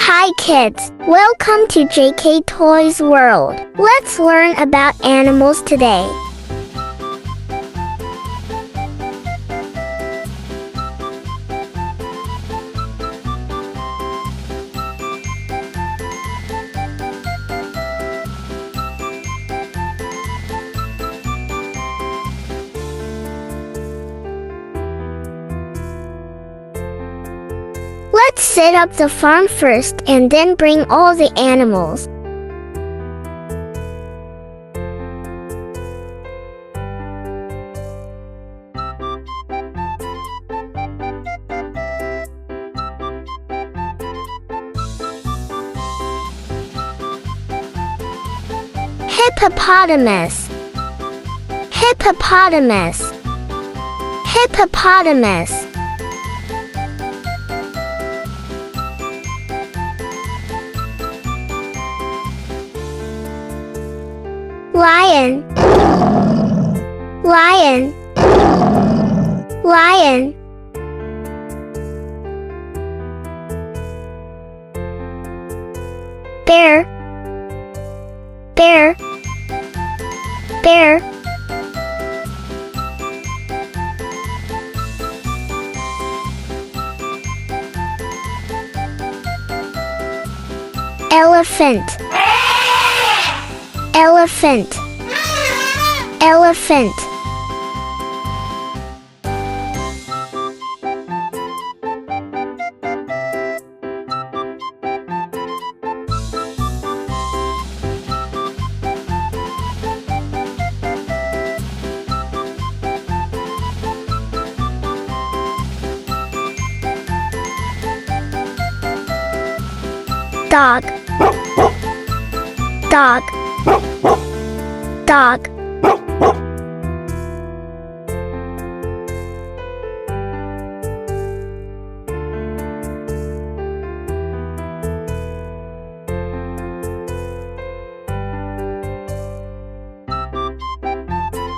Hi kids, welcome to JKToysWorld. Let's learn about animals today. Let's set up the farm first and then bring all the animals. Hippopotamus, hippopotamus, hippopotamus. Lion, lion, lion. Bear, bear, bear. Elephant, elephant, elephant. Dog, dog, dog.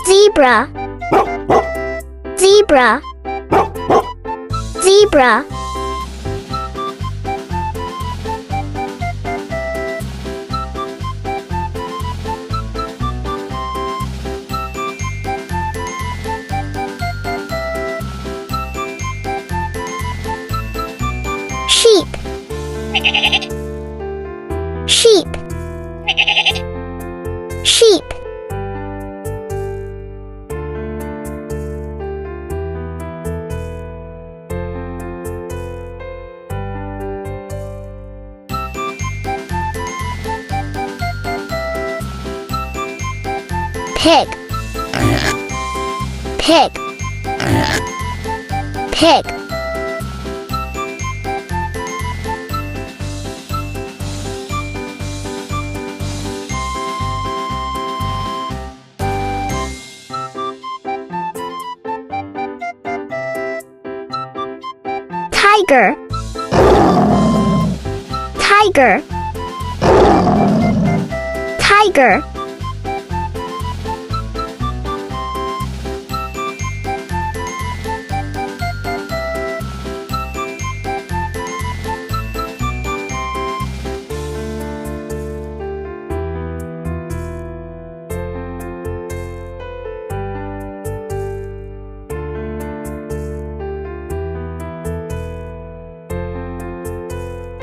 Zebra, zebra, zebra. Sheep, sheep, sheep. Pig, pig, pig. Tiger, tiger, tiger.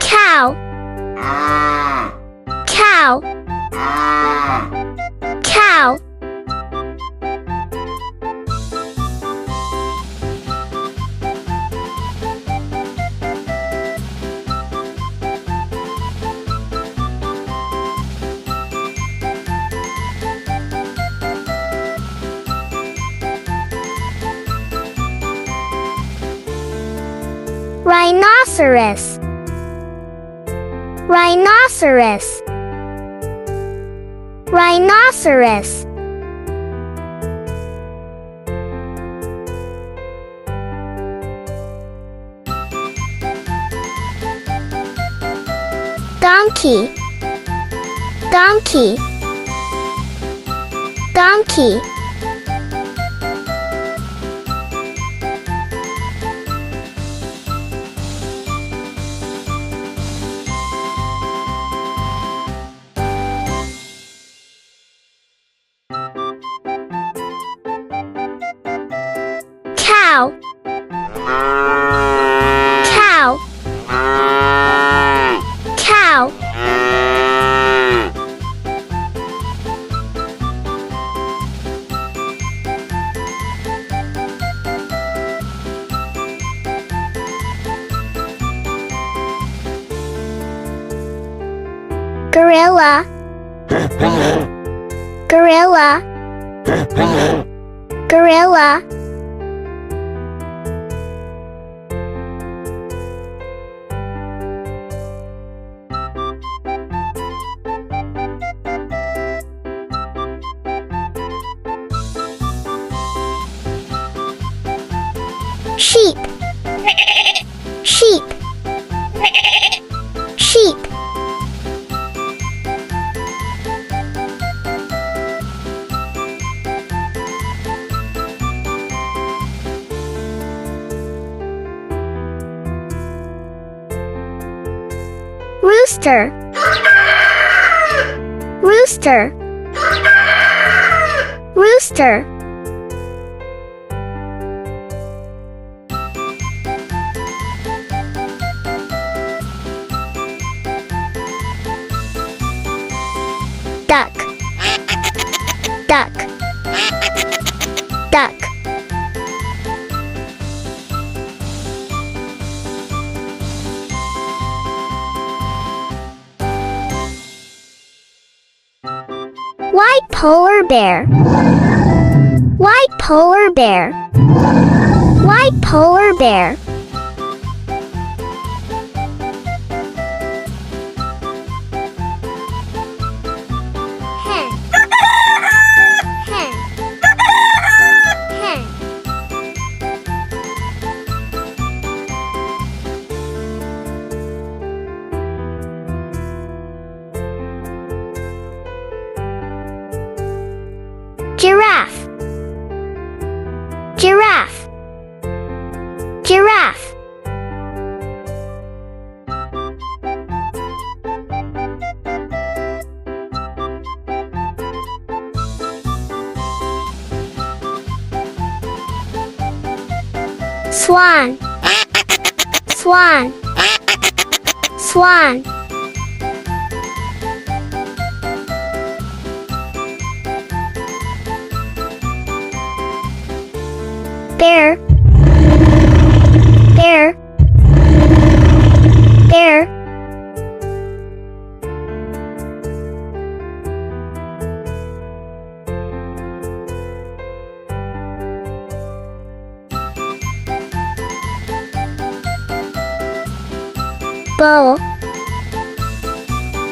Cow, cow, cow. Rhinoceros, rhinoceros, rhinoceros. Donkey, donkey, donkey. cow, cow, cow. Gorilla, gorilla, gorilla. Sheep, sheep, sheep. Rooster, rooster, rooster. Duck, duck, duck. White polar bear, white polar bear, white polar bear. Hen, hen, hen. Giraffe, giraffe, giraffe. Swan, swan, swan. Bear, bear, bear. Bow,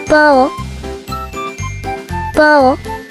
bow, bow.